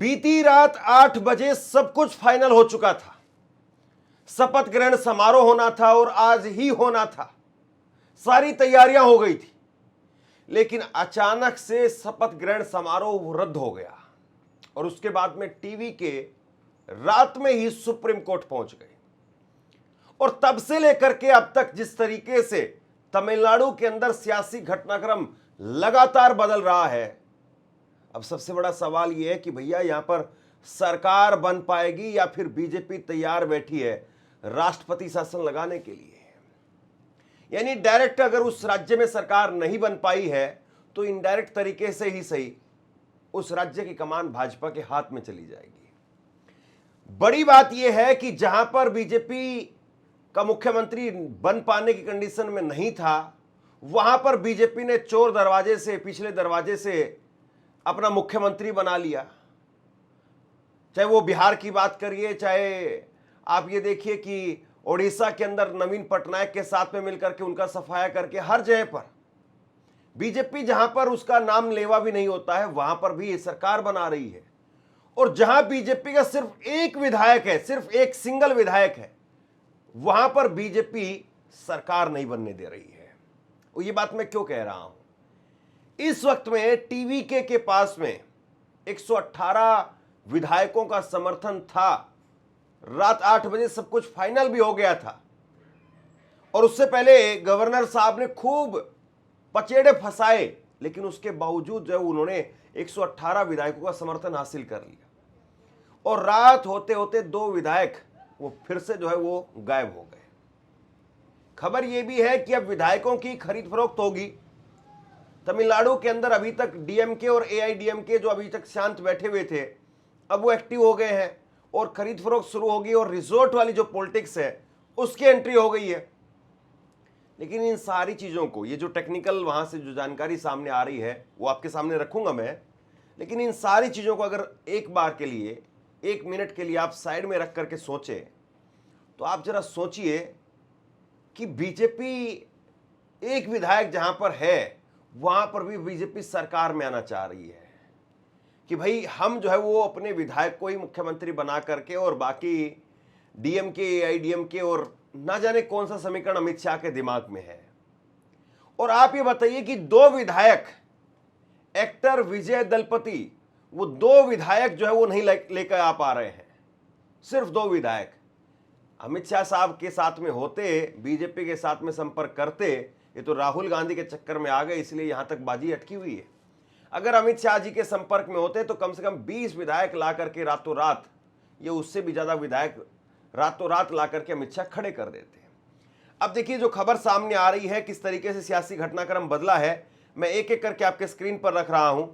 बीती रात 8 बजे सब कुछ फाइनल हो चुका था। शपथ ग्रहण समारोह होना था और आज ही होना था। सारी तैयारियां हो गई थी, लेकिन अचानक से शपथ ग्रहण समारोह रद्द हो गया और उसके बाद में टीवी के रात में ही सुप्रीम कोर्ट पहुंच गए। और तब से लेकर के अब तक जिस तरीके से तमिलनाडु के अंदर सियासी घटनाक्रम लगातार बदल रहा है, अब सबसे बड़ा सवाल यह है कि भैया यहां पर सरकार बन पाएगी या फिर बीजेपी तैयार बैठी है राष्ट्रपति शासन लगाने के लिए। यानी डायरेक्ट अगर उस राज्य में सरकार नहीं बन पाई है तो इनडायरेक्ट तरीके से ही सही उस राज्य की कमान भाजपा के हाथ में चली जाएगी। बड़ी बात यह है कि जहां पर बीजेपी का मुख्यमंत्री बन पाने की कंडीशन में नहीं था, वहां पर बीजेपी ने चोर दरवाजे से, पिछले दरवाजे से अपना मुख्यमंत्री बना लिया। चाहे वो बिहार की बात करिए, चाहे आप ये देखिए कि ओडिशा के अंदर नवीन पटनायक के साथ में मिलकर के उनका सफाया करके हर जगह पर बीजेपी जहां पर उसका नाम लेवा भी नहीं होता है वहां पर भी सरकार बना रही है। और जहां बीजेपी का सिर्फ एक विधायक है, सिर्फ एक सिंगल विधायक है, वहां पर बीजेपी सरकार नहीं बनने दे रही है। और ये बात मैं क्यों कह रहा हूं, इस वक्त में टीवीके के पास में 118 विधायकों का समर्थन था। रात 8 बजे सब कुछ फाइनल भी हो गया था और उससे पहले गवर्नर साहब ने खूब पचेड़े फंसाए, लेकिन उसके बावजूद जो उन्होंने 118 विधायकों का समर्थन हासिल कर लिया। और रात होते होते 2 विधायक वो फिर से जो है वो गायब हो गए। खबर यह भी है कि अब विधायकों की खरीद फरोख्त होगी। तमिलनाडु के अंदर अभी तक डीएमके और एआईडीएमके जो अभी तक शांत बैठे हुए थे, अब वो एक्टिव हो गए हैं और खरीद फरोख्त शुरू होगी और रिजोर्ट वाली जो पॉलिटिक्स है उसकी एंट्री हो गई है। लेकिन इन सारी चीज़ों को, ये जो टेक्निकल वहाँ से जो जानकारी सामने आ रही है वो आपके सामने रखूंगा मैं, लेकिन इन सारी चीज़ों को अगर एक बार के लिए, 1 मिनट के लिए आप साइड में रख करके सोचें तो आप जरा सोचिए कि बीजेपी एक विधायक जहाँ पर है वहाँ पर भी बीजेपी सरकार में आना चाह रही है कि भाई हम जो है वो अपने विधायक को ही मुख्यमंत्री बना करके और बाकी डीएमके, एआईडीएमके और ना जाने कौन सा समीकरण अमित शाह के दिमाग में है। और आप ये बताइए कि 2 विधायक, एक्टर विजय दलपति, वो 2 विधायक जो है वो नहीं लेकर आ पा रहे हैं। सिर्फ 2 विधायक अमित शाह साहब के साथ में होते, बीजेपी के साथ में संपर्क करते, ये तो राहुल गांधी के चक्कर में आ गए, इसलिए यहां तक बाजी अटकी हुई है। अगर अमित शाह जी के संपर्क में होते तो कम से कम 20 विधायक ला करके रातों रात, ये उससे भी ज्यादा विधायक रातों रात ला करके अमित शाह खड़े कर देते हैं। अब देखिए जो खबर सामने आ रही है, किस तरीके से सियासी घटनाक्रम बदला है, मैं एक एक करके आपके स्क्रीन पर रख रहा हूं।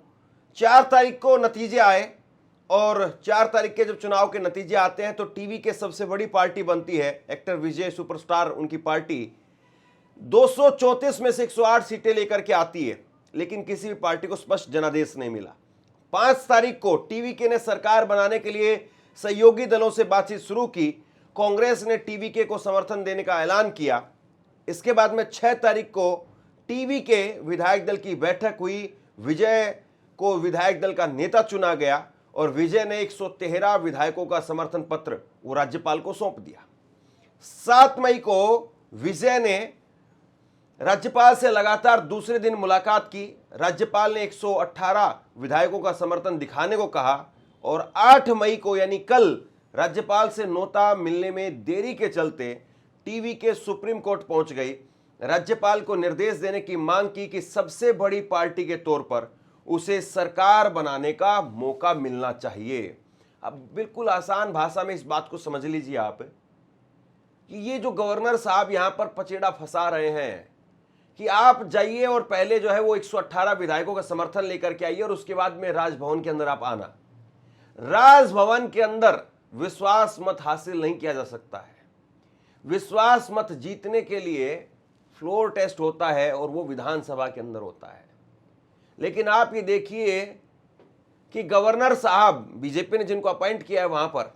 4 तारीख को नतीजे आए और 4 तारीख के जब चुनाव के नतीजे आते हैं तो टीवी के सबसे बड़ी पार्टी बनती है एक्टर विजय सुपरस्टार, उनकी पार्टी 234 में से 108 सीटें लेकर के आती है, लेकिन किसी भी पार्टी को स्पष्ट जनादेश नहीं मिला। 5 तारीख को टीवीके ने सरकार बनाने के लिए सहयोगी दलों से बातचीत शुरू की। कांग्रेस ने टीवीके को समर्थन देने का ऐलान किया। इसके बाद में 6 तारीख को टीवीके विधायक दल की बैठक हुई। विजय को विधायक दल का नेता चुना गया और विजय ने 113 विधायकों का समर्थन पत्र वो राज्यपाल को सौंप दिया। 7 मई को विजय ने राज्यपाल से लगातार दूसरे दिन मुलाकात की। राज्यपाल ने 118 विधायकों का समर्थन दिखाने को कहा और 8 मई को यानी कल राज्यपाल से नोता मिलने में देरी के चलते टीवीके सुप्रीम कोर्ट पहुंच गई। राज्यपाल को निर्देश देने की मांग की कि सबसे बड़ी पार्टी के तौर पर उसे सरकार बनाने का मौका मिलना चाहिए। अब बिल्कुल आसान भाषा में इस बात को समझ लीजिए आप कि ये जो गवर्नर साहब यहां पर पचेड़ा फंसा रहे हैं कि आप जाइए और पहले जो है वो 118 विधायकों का समर्थन लेकर के आइए और उसके बाद में राजभवन के अंदर आप आना। राजभवन के अंदर विश्वास मत हासिल नहीं किया जा सकता है। विश्वास मत जीतने के लिए फ्लोर टेस्ट होता है और वो विधानसभा के अंदर होता है। लेकिन आप ये देखिए कि गवर्नर साहब, बीजेपी ने जिनको अपॉइंट किया है वहां पर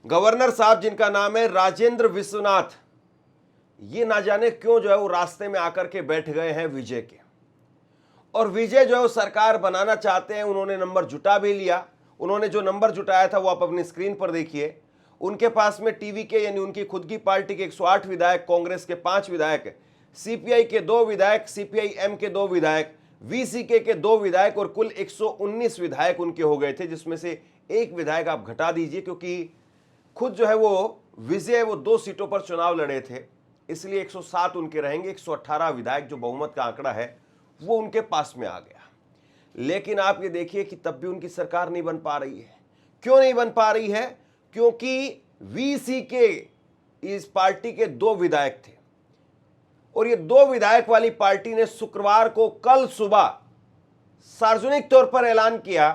गवर्नर साहब जिनका नाम है राजेंद्र विश्वनाथ, ये ना जाने क्यों जो है वो रास्ते में आकर के बैठ गए हैं विजय के। और विजय जो है वो सरकार बनाना चाहते हैं, उन्होंने नंबर जुटा भी लिया उन्होंने जो नंबर जुटाया था वो आप अपनी स्क्रीन पर देखिए। उनके पास में टीवी के यानी उनकी खुद की पार्टी के 108 विधायक, कांग्रेस के 5 विधायक, सीपीआई के 2 विधायक, सीपीआई-एम के 2 विधायक, वीसीके के 2 विधायक और कुल 119 विधायक उनके हो गए थे, जिसमें से एक विधायक आप घटा दीजिए क्योंकि खुद जो है वो विजय वो 2 सीटों पर चुनाव लड़े थे, इसलिए 107 उनके रहेंगे। 118 विधायक जो बहुमत का आंकड़ा है वो उनके पास में आ गया। लेकिन आप ये देखिए कि तब भी उनकी सरकार नहीं बन पा रही है। क्यों नहीं बन पा रही है? क्योंकि वीसीके इस पार्टी के 2 विधायक थे और ये 2 विधायक वाली पार्टी ने शुक्रवार को कल सुबह सार्वजनिक तौर पर ऐलान किया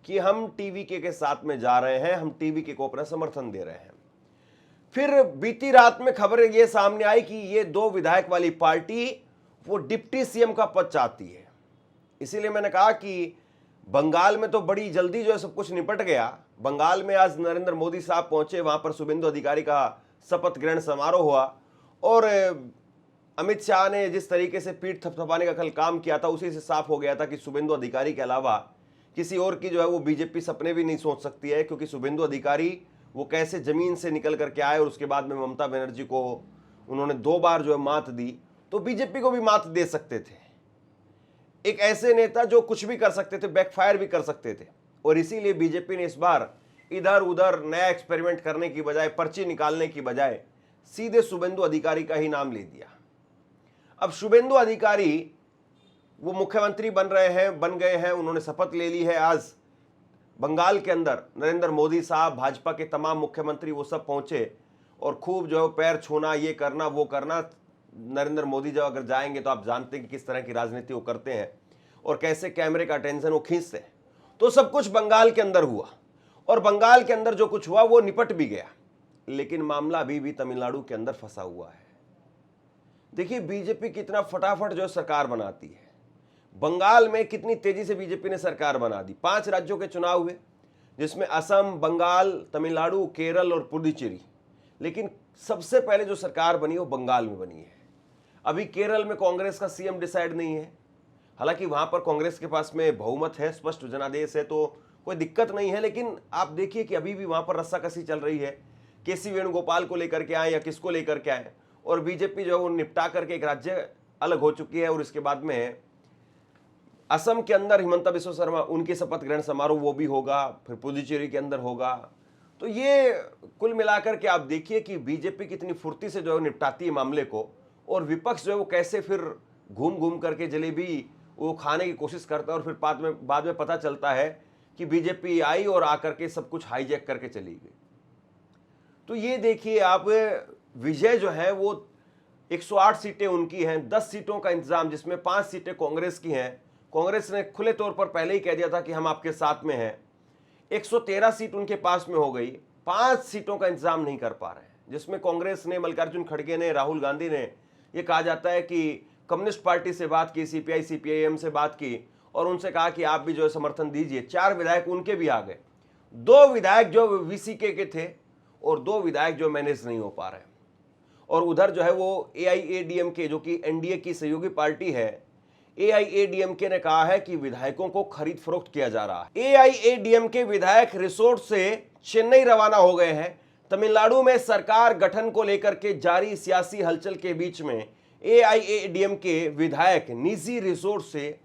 कि हम टीवीके के साथ में जा रहे हैं, हम टीवीके को अपना समर्थन दे रहे हैं। फिर बीती रात में खबर ये सामने आई कि ये 2 विधायक वाली पार्टी वो डिप्टी सीएम का पद चाहती है। इसीलिए मैंने कहा कि बंगाल में तो बड़ी जल्दी जो है सब कुछ निपट गया। बंगाल में आज नरेंद्र मोदी साहब पहुंचे, वहां पर शुभेंदु अधिकारी का शपथ ग्रहण समारोह हुआ और अमित शाह ने जिस तरीके से पीठ थपथपाने का कल काम किया था उसी से साफ हो गया था कि शुभेंदु अधिकारी के अलावा किसी और की जो है वो बीजेपी सपने भी नहीं सोच सकती है, क्योंकि शुभेंदु अधिकारी वो कैसे जमीन से निकल करके आए और उसके बाद में ममता बनर्जी को उन्होंने 2 बार जो है मात दी, तो बीजेपी को भी मात दे सकते थे। एक ऐसे नेता जो कुछ भी कर सकते थे, बैकफायर भी कर सकते थे, और इसीलिए बीजेपी ने इस बार इधर उधर नया एक्सपेरिमेंट करने की बजाय, पर्ची निकालने की बजाय सीधे शुभेंदु अधिकारी का ही नाम ले दिया। अब शुभेंदु अधिकारी वो मुख्यमंत्री बन गए हैं, उन्होंने शपथ ले ली है। आज बंगाल के अंदर नरेंद्र मोदी साहब, भाजपा के तमाम मुख्यमंत्री वो सब पहुंचे और खूब जो है पैर छूना, ये करना वो करना। नरेंद्र मोदी जब अगर जाएंगे तो आप जानते हैं कि किस तरह की राजनीति वो करते हैं और कैसे कैमरे का अटेंशन वो खींचते हैं। तो सब कुछ बंगाल के अंदर हुआ और बंगाल के अंदर जो कुछ हुआ वो निपट भी गया, लेकिन मामला अभी भी तमिलनाडु के अंदर फंसा हुआ है। देखिए बीजेपी कितना फटाफट जो सरकार बनाती है। बंगाल में कितनी तेजी से बीजेपी ने सरकार बना दी। 5 राज्यों के चुनाव हुए जिसमें असम, बंगाल, तमिलनाडु, केरल और पुडुचेरी, लेकिन सबसे पहले जो सरकार बनी वो बंगाल में बनी है। अभी केरल में कांग्रेस का सीएम डिसाइड नहीं है, हालांकि वहां पर कांग्रेस के पास में बहुमत है, स्पष्ट जनादेश है, तो कोई दिक्कत नहीं है। लेकिन आप देखिए कि अभी भी वहां पर रस्साकसी चल रही है, केसी वेणुगोपाल को लेकर के आए या किसको लेकर के आए, और बीजेपी जो है वो निपटा करके एक राज्य अलग हो चुकी है। और इसके बाद में असम के अंदर हिमंता बिस्वा शर्मा, उनकी शपथ ग्रहण समारोह वो भी होगा, फिर पुडुचेरी के अंदर होगा। तो ये कुल मिलाकर के आप देखिए कि बीजेपी कितनी फुर्ती से जो है निपटाती है मामले को, और विपक्ष जो है वो कैसे फिर घूम घूम करके जलेबी वो खाने की कोशिश करता है, और फिर बाद में पता चलता है कि बीजेपी आई और आकर के सब कुछ हाईजैक करके चली गई। तो ये देखिए आप, विजय जो है वो 108 सीटें उनकी हैं, 10 सीटों का इंतजाम जिसमें 5 सीटें कांग्रेस की हैं। कांग्रेस ने खुले तौर पर पहले ही कह दिया था कि हम आपके साथ में हैं। 113 सीट उनके पास में हो गई, 5 सीटों का इंतजाम नहीं कर पा रहे हैं, जिसमें कांग्रेस ने, मल्लिकार्जुन खड़गे ने, राहुल गांधी ने, ये कहा जाता है कि कम्युनिस्ट पार्टी से बात की, सीपीआई सीपीआईएम से बात की और उनसे कहा कि आप भी जो है समर्थन दीजिए। 4 विधायक उनके भी आ गए, 2 विधायक जो वीसीके के थे और 2 विधायक जो मैनेज नहीं हो पा रहे। और उधर जो है वो एआईएडीएमके जो कि एनडीए की सहयोगी पार्टी है, एआईएडीएमके ने कहा है कि विधायकों को खरीद फरोख्त किया जा रहा है। एआईएडीएमके विधायक रिसोर्ट से चेन्नई रवाना हो गए हैं। तमिलनाडु में सरकार गठन को लेकर के जारी सियासी हलचल के बीच में एआईएडीएमके विधायक निजी रिसोर्ट से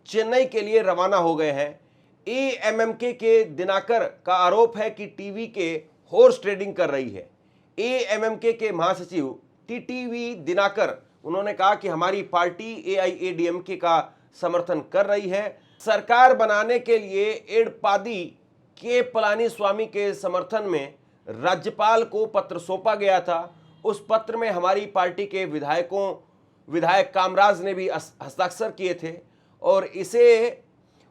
चेन्नई के लिए रवाना हो गए हैं। एएमएमके के दिनाकर का आरोप है कि टीवी के हॉर्स ट्रेडिंग कर रही है। एएमएमके के महासचिव टीटीवी दिनाकर, उन्होंने कहा कि हमारी पार्टी एआईएडीएमके का समर्थन कर रही है। सरकार बनाने के लिए एडपादी के पलानीस्वामी के समर्थन में राज्यपाल को पत्र सौंपा गया था। उस पत्र में हमारी पार्टी के विधायक कामराज ने भी हस्ताक्षर किए थे और इसे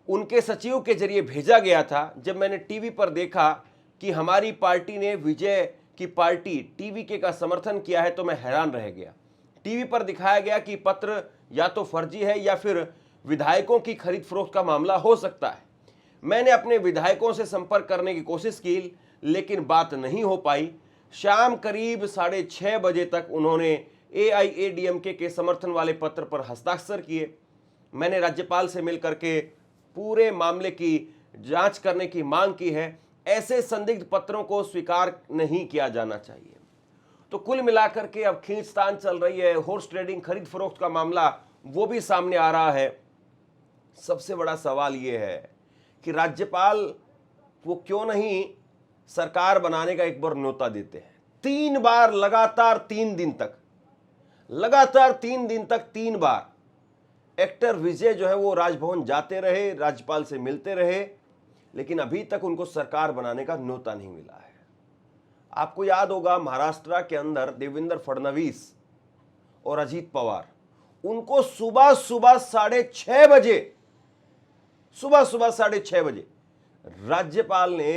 उनके सचिव के जरिए भेजा गया था। जब मैंने टीवी पर देखा कि हमारी पार्टी ने विजय की पार्टी टीवीके का समर्थन किया है तो मैं हैरान रह गया। टीवी पर दिखाया गया कि पत्र या तो फर्जी है या फिर विधायकों की खरीद फरोख्त का मामला हो सकता है। मैंने अपने विधायकों से संपर्क करने की कोशिश की लेकिन बात नहीं हो पाई। शाम करीब 6:30 बजे तक उन्होंने एआईएडीएमके के समर्थन वाले पत्र पर हस्ताक्षर किए। मैंने राज्यपाल से मिलकर के पूरे मामले की जांच करने की मांग की है। ऐसे संदिग्ध पत्रों को स्वीकार नहीं किया जाना चाहिए। तो कुल मिलाकर के अब खींचतान चल रही है, हॉर्स ट्रेडिंग, खरीद फरोख्त का मामला वो भी सामने आ रहा है। सबसे बड़ा सवाल यह है कि राज्यपाल वो क्यों नहीं सरकार बनाने का एक बार न्योता देते हैं। 3 बार लगातार 3 दिन तक, लगातार 3 दिन तक 3 बार एक्टर विजय जो है वो राजभवन जाते रहे, राज्यपाल से मिलते रहे, लेकिन अभी तक उनको सरकार बनाने का न्योता नहीं मिला है। आपको याद होगा महाराष्ट्र के अंदर देवेंद्र फडणवीस और अजीत पवार, उनको सुबह सुबह 6:30 बजे, सुबह सुबह 6:30 बजे राज्यपाल ने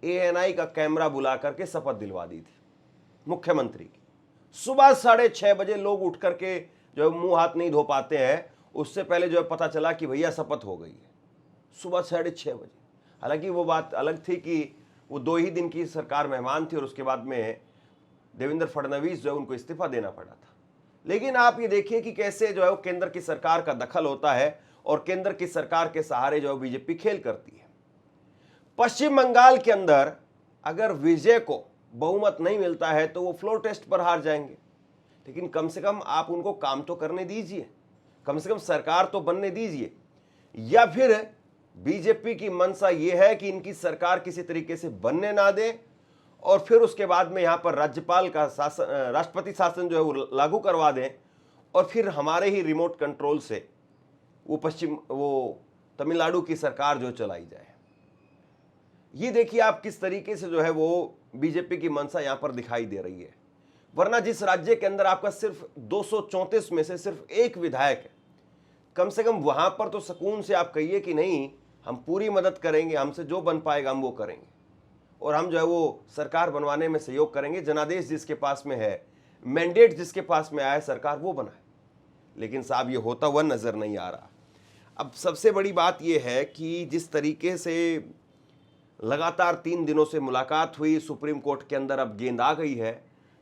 एएनआई का कैमरा बुला करके शपथ दिलवा दी थी मुख्यमंत्री की। सुबह 6:30 बजे लोग उठ करके जो मुंह हाथ नहीं धो पाते हैं, उससे पहले जो है पता चला कि भैया शपथ हो गई है, सुबह 6:30 बजे। हालांकि वो बात अलग थी कि वो 2 ही दिन की सरकार मेहमान थी और उसके बाद में देवेंद्र फडणवीस जो है उनको इस्तीफा देना पड़ा था। लेकिन आप ये देखिए कि कैसे जो है वो केंद्र की सरकार का दखल होता है और केंद्र की सरकार के सहारे जो है बीजेपी खेल करती है। पश्चिम बंगाल के अंदर अगर विजय को बहुमत नहीं मिलता है तो वो फ्लोर टेस्ट पर हार जाएंगे, लेकिन कम से कम आप उनको काम तो करने दीजिए, कम से कम सरकार तो बनने दीजिए। या फिर बीजेपी की मंशा ये है कि इनकी सरकार किसी तरीके से बनने ना दे और फिर उसके बाद में यहां पर राज्यपाल का शासन, राष्ट्रपति शासन जो है वो लागू करवा दें और फिर हमारे ही रिमोट कंट्रोल से वो तमिलनाडु की सरकार जो चलाई जाए। ये देखिए आप किस तरीके से जो है वो बीजेपी की मंशा यहां पर दिखाई दे रही है। वरना जिस राज्य के अंदर आपका सिर्फ 234 में से सिर्फ 1 विधायक है, कम से कम वहां पर तो सुकून से आप कहिए कि नहीं, हम पूरी मदद करेंगे, हमसे जो बन पाएगा हम वो करेंगे और हम जो है वो सरकार बनवाने में सहयोग करेंगे। जनादेश जिसके पास में है, मैंडेट जिसके पास में आया है, सरकार वो बनाए। लेकिन साहब ये होता हुआ नजर नहीं आ रहा। अब सबसे बड़ी बात यह है कि जिस तरीके से लगातार 3 दिनों से मुलाकात हुई, सुप्रीम कोर्ट के अंदर अब गेंद आ गई है,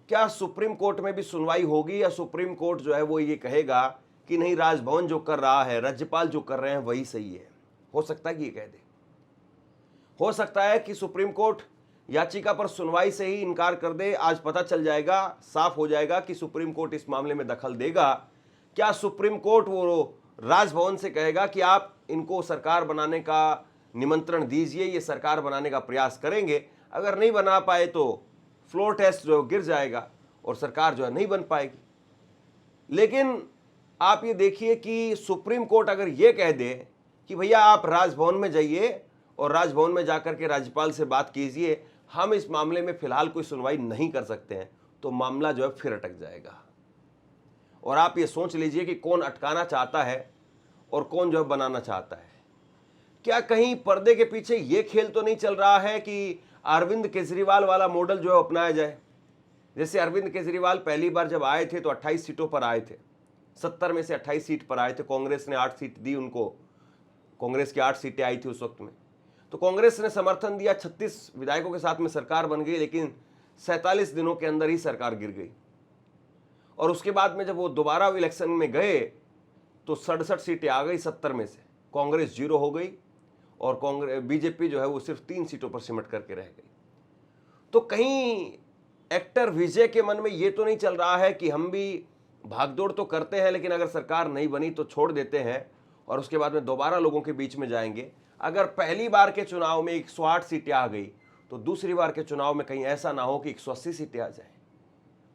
क्या सुप्रीम कोर्ट में भी सुनवाई होगी या सुप्रीम कोर्ट जो है वो ये कहेगा कि नहीं, राजभवन जो कर रहा है, राज्यपाल जो कर रहे हैं वही सही है। हो सकता है कि ये कह दे, हो सकता है कि सुप्रीम कोर्ट याचिका पर सुनवाई से ही इनकार कर दे। आज पता चल जाएगा, साफ हो जाएगा कि सुप्रीम कोर्ट इस मामले में दखल देगा। क्या सुप्रीम कोर्ट वो राजभवन से कहेगा कि आप इनको सरकार बनाने का निमंत्रण दीजिए, ये सरकार बनाने का प्रयास करेंगे, अगर नहीं बना पाए तो फ्लोर टेस्ट जो गिर जाएगा और सरकार जो है नहीं बन पाएगी। लेकिन आप ये देखिए कि सुप्रीम कोर्ट अगर ये कह दे कि भैया आप राजभवन में जाइए और राजभवन में जाकर के राज्यपाल से बात कीजिए, हम इस मामले में फिलहाल कोई सुनवाई नहीं कर सकते हैं, तो मामला जो है फिर अटक जाएगा। और आप ये सोच लीजिए कि कौन अटकाना चाहता है और कौन जो है बनाना चाहता है। क्या कहीं पर्दे के पीछे ये खेल तो नहीं चल रहा है कि अरविंद केजरीवाल वाला मॉडल जो है अपनाया जाए? जैसे अरविंद केजरीवाल पहली बार जब आए थे तो 28 सीटों पर आए थे, 70 में से 28 सीट पर आए थे। कांग्रेस ने 8 सीट दी उनको, कांग्रेस की 8 सीटें आई थी उस वक्त में, तो कांग्रेस ने समर्थन दिया, 36 विधायकों के साथ में सरकार बन गई। लेकिन 47 दिनों के अंदर ही सरकार गिर गई और उसके बाद में जब वो दोबारा इलेक्शन में गए तो 67 सीटें आ गई 70 में से, कांग्रेस 0 हो गई और बीजेपी जो है वो सिर्फ 3 सीटों पर सिमट करके रह गई। तो कहीं एक्टर विजय के मन में ये तो नहीं चल रहा है कि हम भी भागदौड़ तो करते हैं, लेकिन अगर सरकार नहीं बनी तो छोड़ देते हैं और उसके बाद में दोबारा लोगों के बीच में जाएंगे। अगर पहली बार के चुनाव में 108 सीटें आ गई तो दूसरी बार के चुनाव में कहीं ऐसा ना हो कि 180 सीटें आ जाए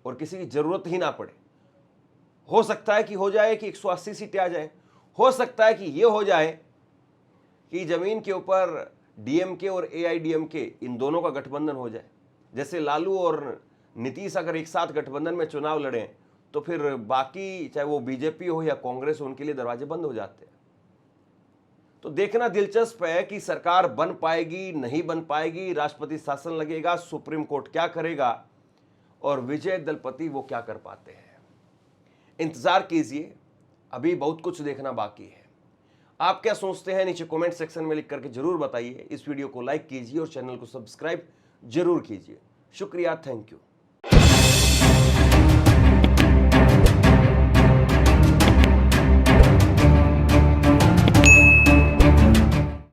और किसी की जरूरत ही ना पड़े। हो सकता है कि हो जाए कि 180 सीटें आ जाए, हो सकता है कि ये हो जाए कि जमीन के ऊपर डीएमके और एआईडीएमके इन दोनों का गठबंधन हो जाए। जैसे लालू और नीतीश अगर एक साथ गठबंधन में चुनाव लड़ें तो फिर बाकी चाहे वो बीजेपी हो या कांग्रेस हो, उनके लिए दरवाजे बंद हो जाते हैं। तो देखना दिलचस्प है कि सरकार बन पाएगी नहीं बन पाएगी, राष्ट्रपति शासन लगेगा, सुप्रीम कोर्ट क्या करेगा और विजय दलपति वो क्या कर पाते हैं। इंतजार कीजिए, अभी बहुत कुछ देखना बाकी है। आप क्या सोचते हैं नीचे कमेंट सेक्शन में लिख करके जरूर बताइए। इस वीडियो को लाइक कीजिए और चैनल को सब्सक्राइब जरूर कीजिए। शुक्रिया, थैंक यू।